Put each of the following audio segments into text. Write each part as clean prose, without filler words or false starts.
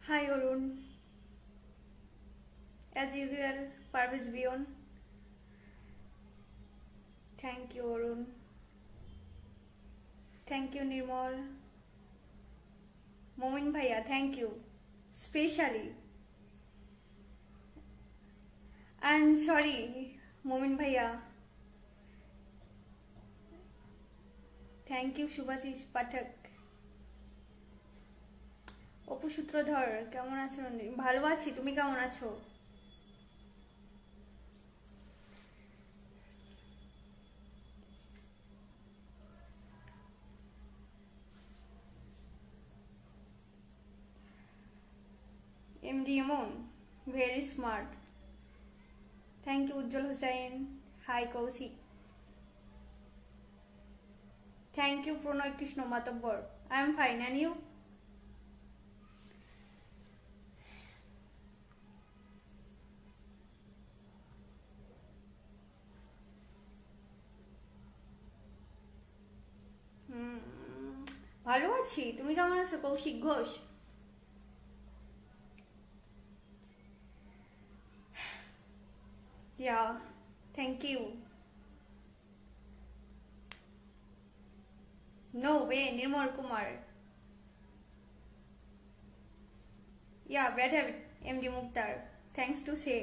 Hi Arun, as usual, Parvez Beyond. Thank you Arun. Thank you Nirmal. Momin Bhaiya, thank you. Specially. And sorry, Momin Bhaiya. Thank you Shubhashish Pathak. Apu সূত্রধর কেমন আছো? ভালো আছি, তুমি কেমন আছো? MD এমন very smart. Thank you Ujjwal Hossain. Hi Kaushik. Thank you Pranoy Krishna Matbar. I am fine and you? ভালো আছি, তুমি কেমন আছো Kaushik Ghosh? Yeah, thank you. No way, Nirmal Kumar. Yeah, bad habit, MD Mukhtar. Thanks to say.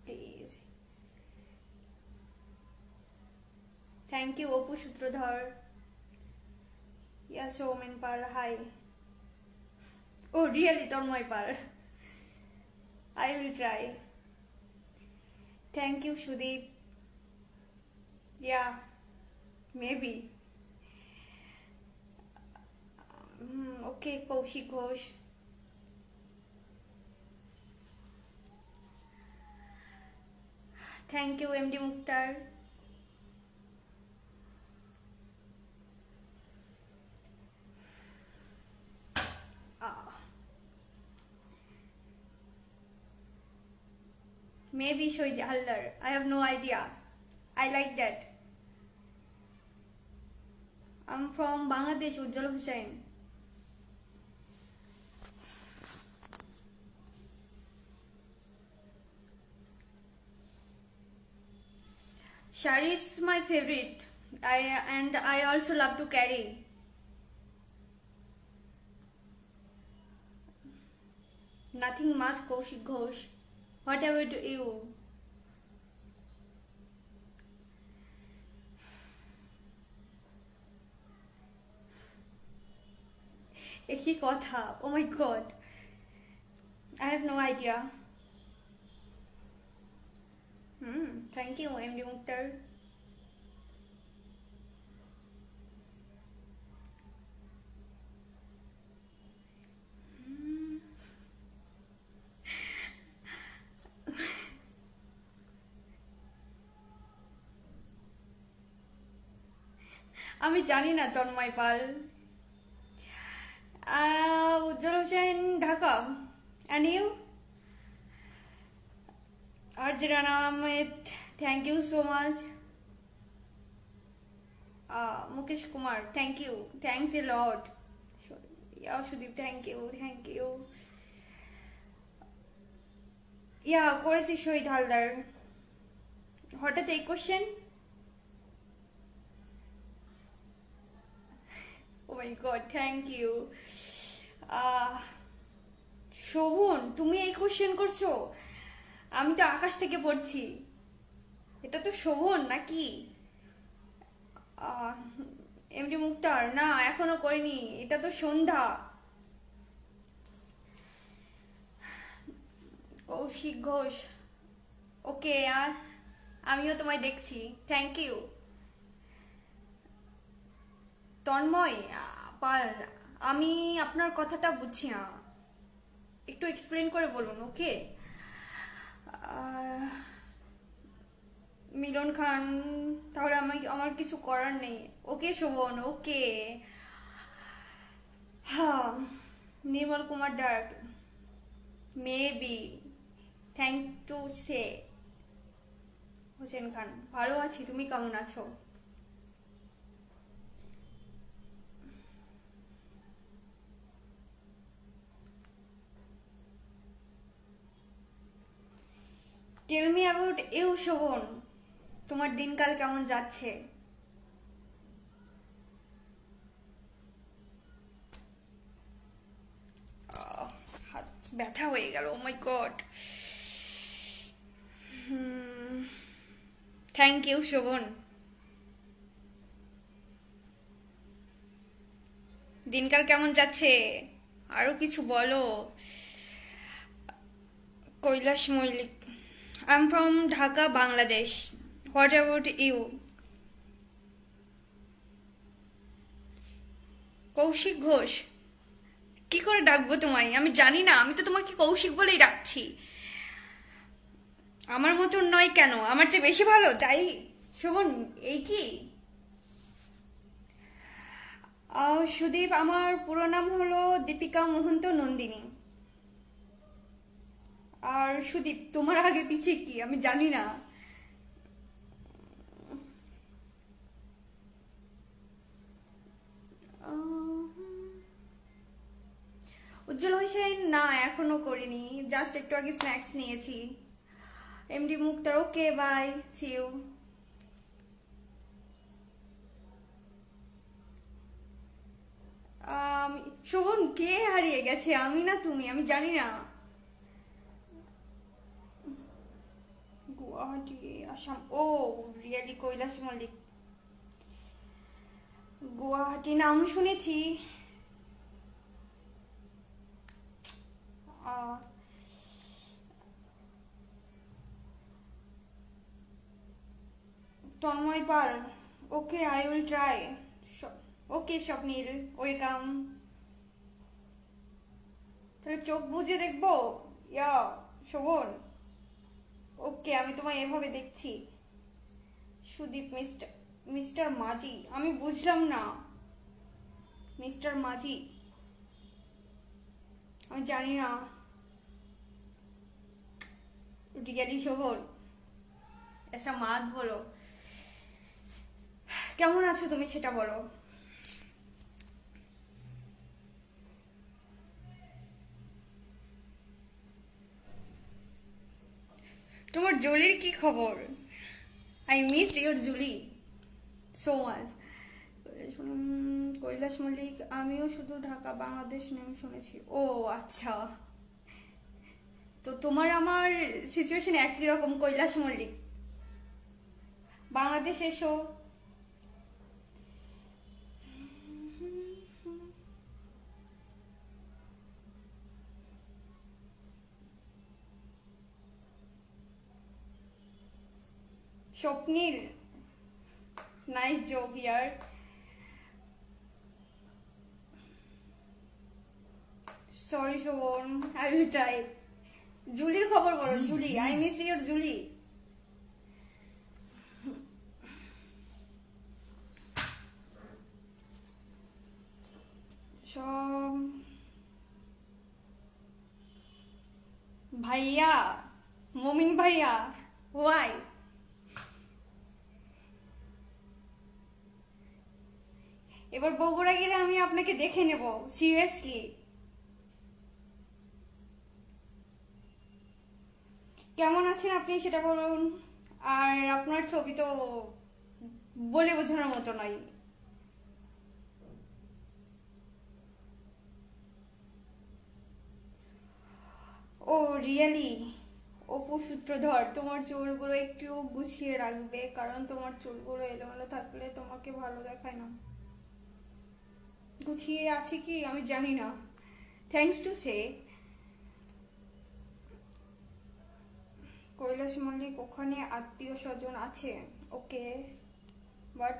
Please. Thank you, Opu Sutrodhar. Yeah, so many par. Hi. Oh, really, Tanmoy par. I will try. Thank you, Shudeep. Yeah, maybe. Okay, Kaushik Ghosh. Thank you, MD Mukhtar. Maybe Shoij Haldar. I have no idea. I like that. I'm from Bangladesh, Ujjwal Hussain. Shari is my favorite. I also love to carry. Nothing much, Kaushik Ghosh. What about you? একই কথা. Oh my god. I have no idea. Thank you, MD Mukhtar. আমি জানি না তন্ময় পাল। উজ্জ্বল Hossain, Dhaka. And you? Arjana Ahmed, thank you so much. Mukesh Kumar, thank you. Thanks a lot. Yeah, Sudeep, thank you. Thank you. Yeah, করেছি শহীদ হালদার। হঠাৎ এই question? Oh my god, thank you. Shovan, তুমি এই question করছো? আমি তো আকাশ থেকে পড়ছি। এটা তো শোভন নাকি? এমডি মুক্তার, না এখনো করিনি, এটা তো সন্ধ্যা। কৌশিক ঘোষ, ওকে, আমিও তোমায় দেখছি। Thank you. তন্ময় পাল, আমি আপনার কথাটা বুঝছি না, একটু এক্সপ্লেন করে বলুন। ওকে। মিলন খান, তাহলে আমার কিছু করার নেই। ওকে শোভন, ওকে। হ্যাঁ, Nirmal Kumar dark, maybe. Thank to say. Hossain Khan, ভালো আছি, তুমি কেমন আছো? Tell me about you Shovon, তোমার দিনকাল কেমন যাচ্ছে? হাত ব্যথা হয়ে গেল, oh my god. Thank you Shovon. দিনকাল কেমন যাচ্ছে, আরো কিছু বলো। Kailash Mallick, I am from Dhaka, Bangladesh. What about you? Kaushik Ghosh, কি করে ডাকবো তোমায় আমি জানি না, আমি তো তোমাকে কৌশিক বলেই ডাকছি। আমার মতন নয় কেন, আমার চেয়ে বেশি ভালো তাই? শোভন, এই কি? সুদীপ, আমার পুরো নাম হলো দীপিকা মহন্ত নন্দিনী। আর সুদীপ, তোমার আগে পিছে কি আমি জানি না। উজ্জ্বল হোসেন, না এখনো করিনি, জাস্ট একটু আগে স্ন্যাক্স নিয়েছি। MD Muktar, okay bye, see you. Shovon, কে হারিয়ে গেছে, আমি না তুমি, আমি জানি না। Guwahati, Assam, oh really Kailash Mallick. গুয়াহাটি নাম শুনেছি। Ah, Tanmoy Pal, okay I will try. Okay Swapnil, welcome. তাহলে চোখ বুজে দেখবো, ইয়া শোভন। ওকে, আমি তোমায় এভাবে দেখছি। সুদীপ, মিস্টার মিস্টার মাঝি, আমি বুঝলাম না। মিস্টার মাঝি, আমি জানি না। রিয়ালি শোভন, এসা মাত বলো। কেমন আছো তুমি সেটা বলো। তোমার জুলির কি খবর? I missed your Julie so much. Kailash Mallik, আমিও শুধু ঢাকা বাংলাদেশ নেম শুনেছি। ও আচ্ছা, তো তোমার আমার সিচুয়েশন একই রকম। কৈলাস মল্লিক, বাংলাদেশ এসো। স্বপ্নীল, নাইস জব ইয়ার। Sorry Shovon, I will try. জুলির খবর বলো, Julie, I miss your Julie. সব ভাইয়া, মমিন ভাইয়া, ওয়াই? এবার বগুড়া গেলে আমি আপনাকে দেখে নেব, সিরিয়াসলি। কেমন আছেন আপনি সেটা বলুন। আর আপনার ছবি তো বলে বোঝানোর মতো নয়। ও রিয়েলি? অপু সূত্রধর, তোমার চুলগুলো একটু গুছিয়ে রাখবে, কারণ তোমার চুলগুলো এলোমেলো থাকলে তোমাকে ভালো দেখায় না। গুছিয়ে আছে কি আমি জানি না, thanks to say. Kailash Mallik, ওখানে আত্মীয় স্বজন আছে। ওকে, বাট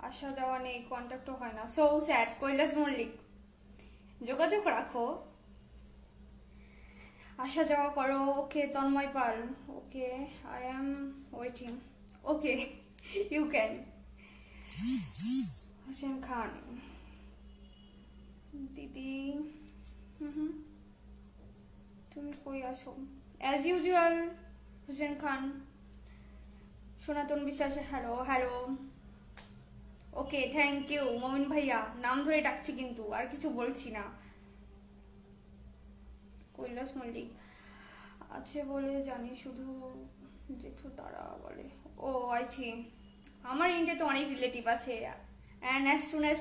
আসা যাওয়া নেই, কন্ট্যাক্টও হয় না, সো স্যাড। কৈলাস মল্লিক, যোগাযোগ রাখো, আসা যাওয়া করো। Okay Tanmoy Pal, okay I am waiting. Okay you can. Hossain Khan, দিদি, তুমি কই আছো? As usual Hossain Khan, Sanatan Biswas, hello hello. Okay, thank you Momin ভাইয়া, নাম ধরে ডাকছি কিন্তু আর কিছু বলছি না। কৈলাস মল্লিক আছে বলে জানি, শুধু জেঠু তারা বলে। ও আইছি, আমার ইন্ডিয়াতে অনেক রিলেটিভ আছে, অ্যান্ড অ্যাজ সুন অ্যাজ